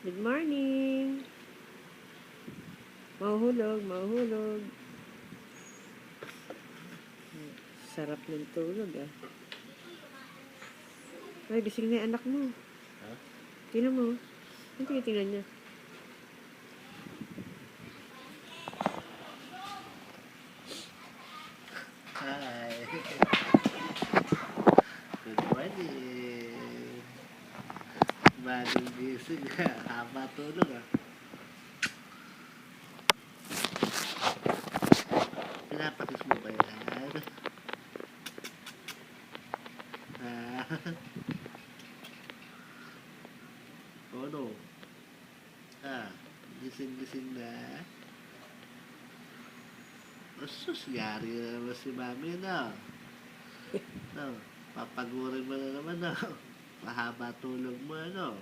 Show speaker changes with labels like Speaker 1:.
Speaker 1: Good morning. Mahuhulog, mahuhulog. Sarap ng tulog ah. Ay, gising na yung anak mo.
Speaker 2: Ha?
Speaker 1: Tingnan mo. Ano tinitingnan niya?
Speaker 2: Hi. Good morning. Bagong gising ka. Haba tulog ah. Pinapatis mo ba yan? Ha? Oh no. Gising-gising na. Asus, yari na naman si mami no. No, papagurin mo na naman no. Mahaba tulog mo ano.